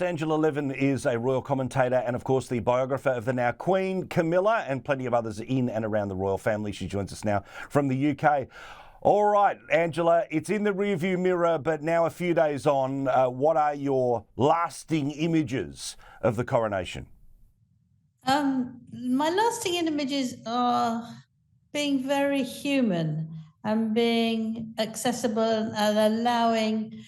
Angela Levin is a royal commentator and, of course, the biographer of the now Queen Camilla and plenty of others in and around the royal family. She joins us now from the UK. All right, Angela, it's in the rearview mirror, but now a few days on, what are your lasting images of the coronation? My lasting images are being very human and being accessible and allowing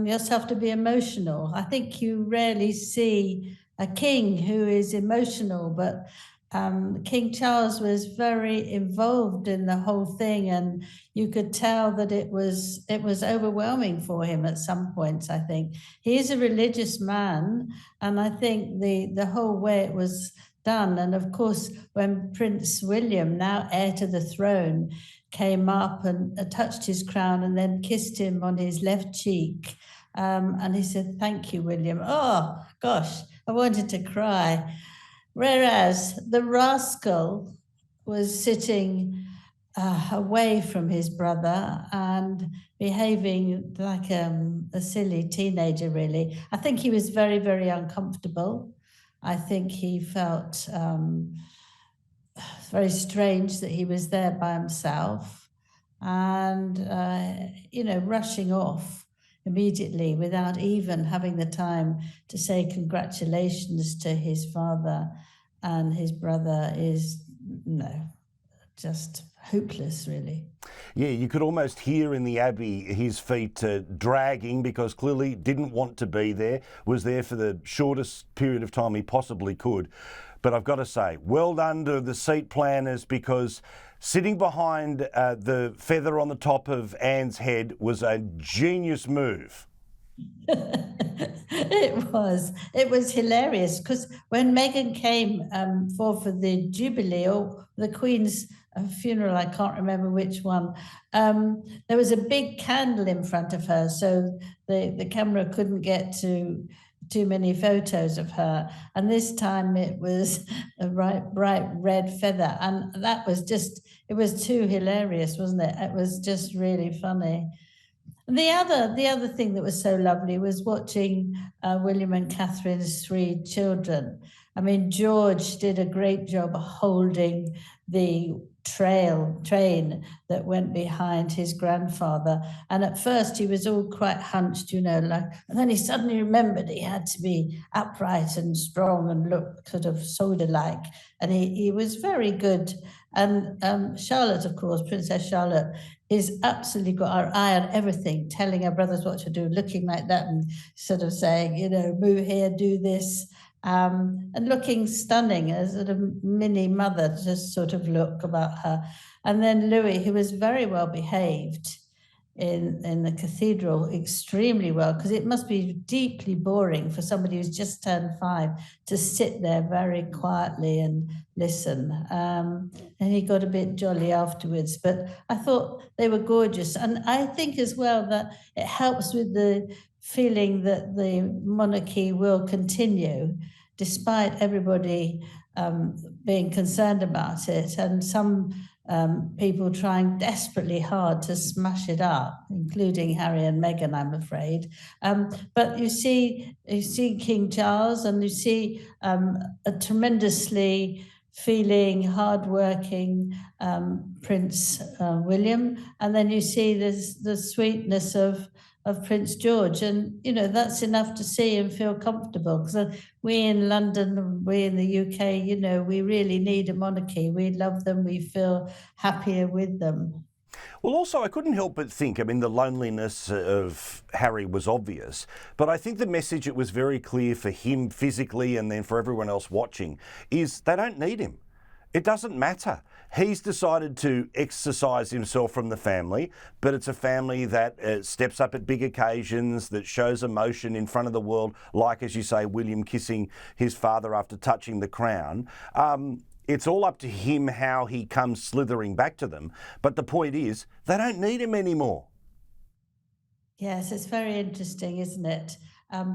yourself to be emotional. I think you rarely see a king who is emotional, but King Charles was very involved in the whole thing, and you could tell that it was overwhelming for him at some points. I think he is a religious man, and I think the whole way it was done. And of course, when Prince William, now heir to the throne, came up and touched his crown and then kissed him on his left cheek, and he said, "Thank you, William." Oh gosh, I wanted to cry. Whereas the rascal was sitting away from his brother and behaving like a silly teenager, really. I think he was very, very uncomfortable. I think he felt very strange that he was there by himself and, rushing off immediately without even having the time to say congratulations to his father and his brother is, just hopeless, really. Yeah, you could almost hear in the Abbey his feet dragging because clearly didn't want to be there, was there for the shortest period of time he possibly could. But I've got to say, well done to the seat planners, because sitting behind the feather on the top of Anne's head was a genius move. It was hilarious because when Meghan came for the Jubilee or the Queen's funeral, I can't remember which one, there was a big candle in front of her, so the camera couldn't get to too many photos of her. And this time it was a bright red feather, and that was it was too hilarious, wasn't it? It was just really funny. The other thing that was so lovely was watching William and Catherine's three children. I mean, George did a great job holding the train that went behind his grandfather. And at first he was all quite hunched, and then he suddenly remembered he had to be upright and strong and look sort of soldier-like. And he was very good. And Charlotte, of course, Princess Charlotte, is absolutely got our eye on everything, telling her brothers what to do, looking like that and sort of saying, move here, do this, and looking stunning, a sort of mini mother, just sort of look about her. And then Louis, who was very well behaved in the cathedral, extremely well, because it must be deeply boring for somebody who's just turned 5 to sit there very quietly and listen. And he got a bit jolly afterwards, but I thought they were gorgeous. And I think as well that it helps with the feeling that the monarchy will continue despite everybody being concerned about it, and some people trying desperately hard to smash it up, including Harry and Meghan, I'm afraid. But you see King Charles, and you see a tremendously feeling, hardworking Prince William, and then you see the sweetness of Prince George, and that's enough to see and feel comfortable. Because we in London, we in the UK, we really need a monarchy. We love them. We feel happier with them. Well, also, I couldn't help but think, the loneliness of Harry was obvious, but I think the message that was very clear for him physically and then for everyone else watching is they don't need him. It doesn't matter. He's decided to exercise himself from the family, but it's a family that steps up at big occasions, that shows emotion in front of the world, like, as you say, William kissing his father after touching the crown. It's all up to him how he comes slithering back to them. But the point is, they don't need him anymore. Yes, it's very interesting, isn't it?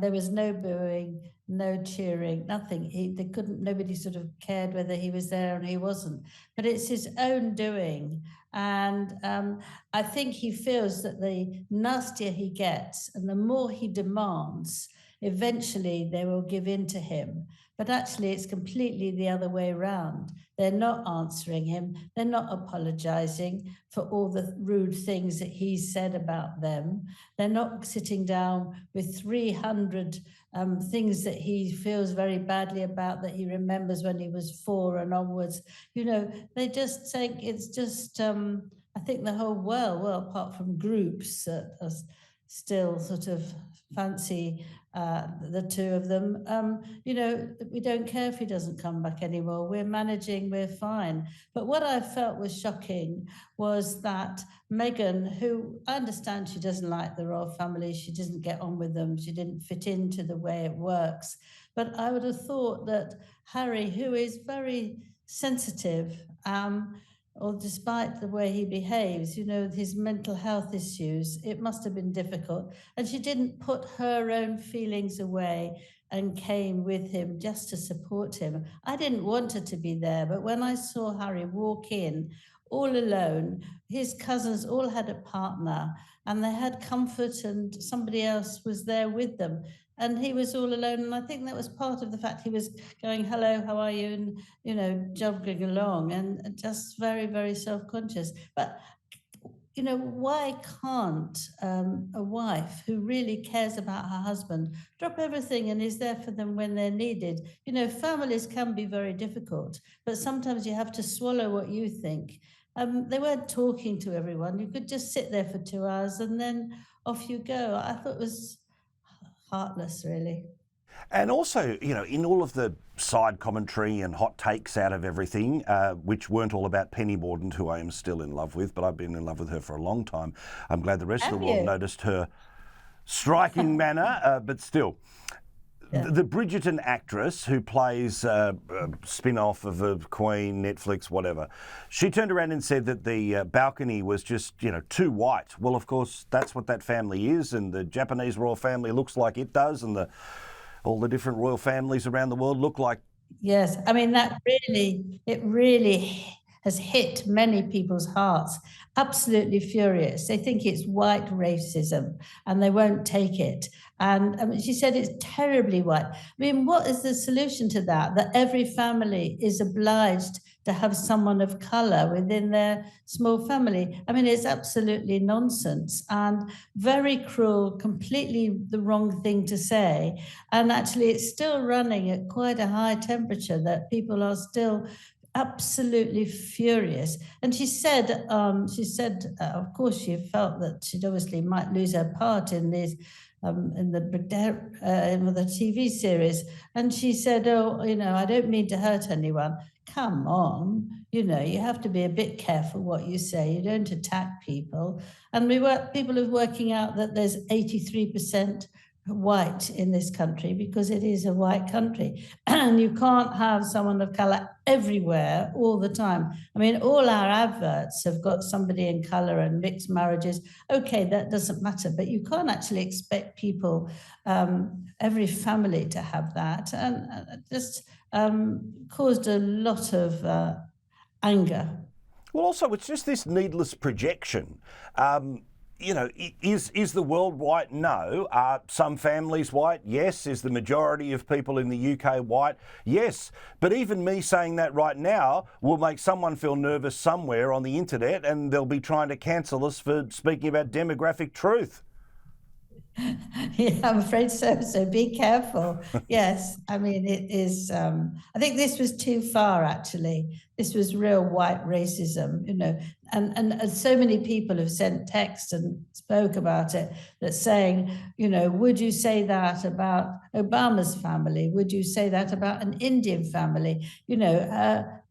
There was no booing, no cheering, nothing. Nobody sort of cared whether he was there or he wasn't. But it's his own doing. And I think he feels that the nastier he gets and the more he demands, eventually they will give in to him. But actually, it's completely the other way around. They're not answering him. They're not apologizing for all the rude things that he said about them. They're not sitting down with 300 things that he feels very badly about, that he remembers when he was 4 and onwards. They just think it's just, I think the whole world, well, apart from groups that are still sort of fancy the two of them, we don't care if he doesn't come back anymore. We're managing, we're fine. But what I felt was shocking was that Meghan, who I understand she doesn't like the royal family, she doesn't get on with them, she didn't fit into the way it works. But I would have thought that Harry, who is very sensitive, or despite the way he behaves, his mental health issues, it must have been difficult. And she didn't put her own feelings away and came with him just to support him. I didn't want her to be there, but when I saw Harry walk in all alone, his cousins all had a partner and they had comfort and somebody else was there with them. And he was all alone. And I think that was part of the fact he was going, hello, how are you? And, jogging along and just very, very self-conscious. But, why can't a wife who really cares about her husband drop everything and is there for them when they're needed? Families can be very difficult, but sometimes you have to swallow what you think. They weren't talking to everyone. You could just sit there for 2 hours and then off you go. I thought it was heartless, really. And also, in all of the side commentary and hot takes out of everything, which weren't all about Penny Mordaunt, who I am still in love with, but I've been in love with her for a long time. I'm glad the rest of the world noticed her striking manner, but still. Yeah. The Bridgerton actress who plays a spin-off of a Queen, Netflix, whatever, she turned around and said that the balcony was just, too white. Well, of course, that's what that family is, and the Japanese royal family looks like it does, and all the different royal families around the world look like. Yes, I mean, it really has hit many people's hearts. Absolutely furious. They think it's white racism and they won't take it. And she said it's terribly white. I mean, what is the solution to that? That every family is obliged to have someone of colour within their small family. I mean, it's absolutely nonsense and very cruel, completely the wrong thing to say. And actually, it's still running at quite a high temperature that people are still absolutely furious. And she said, of course, she felt that she'd obviously might lose her part in these. In the TV series, and she said, "Oh, I don't mean to hurt anyone. Come on, you have to be a bit careful what you say. You don't attack people." And people are working out that there's 83% white in this country because it is a white country, and you can't have someone of color everywhere all the time. I mean, all our adverts have got somebody in color and mixed marriages. Okay, that doesn't matter, but you can't actually expect people, every family to have that, and just caused a lot of anger. Well, also, it's just this needless projection. Is the world white? No. Are some families white? Yes. Is the majority of people in the UK white? Yes. But even me saying that right now will make someone feel nervous somewhere on the internet, and they'll be trying to cancel us for speaking about demographic truth. Yeah, I'm afraid so. So be careful. Yes, I mean, it is. I think this was too far, actually. This was real white racism, and so many people have sent text and spoke about it, that saying, would you say that about Obama's family? Would you say that about an Indian family?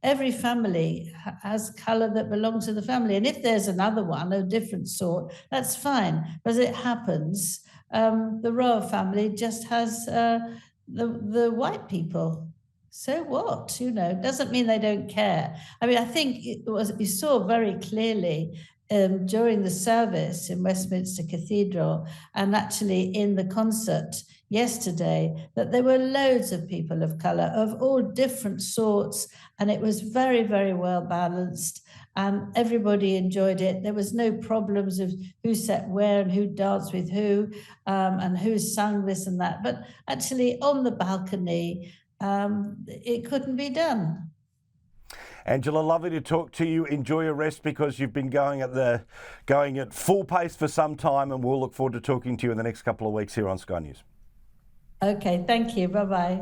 Every family has colour that belongs to the family. And if there's another one, a different sort, that's fine. But as it happens, the royal family just has the white people. So what? Doesn't mean they don't care. I mean, I think you saw very clearly during the service in Westminster Cathedral, and actually in the concert yesterday, that there were loads of people of colour of all different sorts, and it was very, very well balanced. and everybody enjoyed it. There was no problems of who sat where and who danced with who, and who sung this and that. But actually, on the balcony, it couldn't be done. Angela, lovely to talk to you. Enjoy your rest because you've been going at full pace for some time, and we'll look forward to talking to you in the next couple of weeks here on Sky News. Okay, thank you. Bye-bye.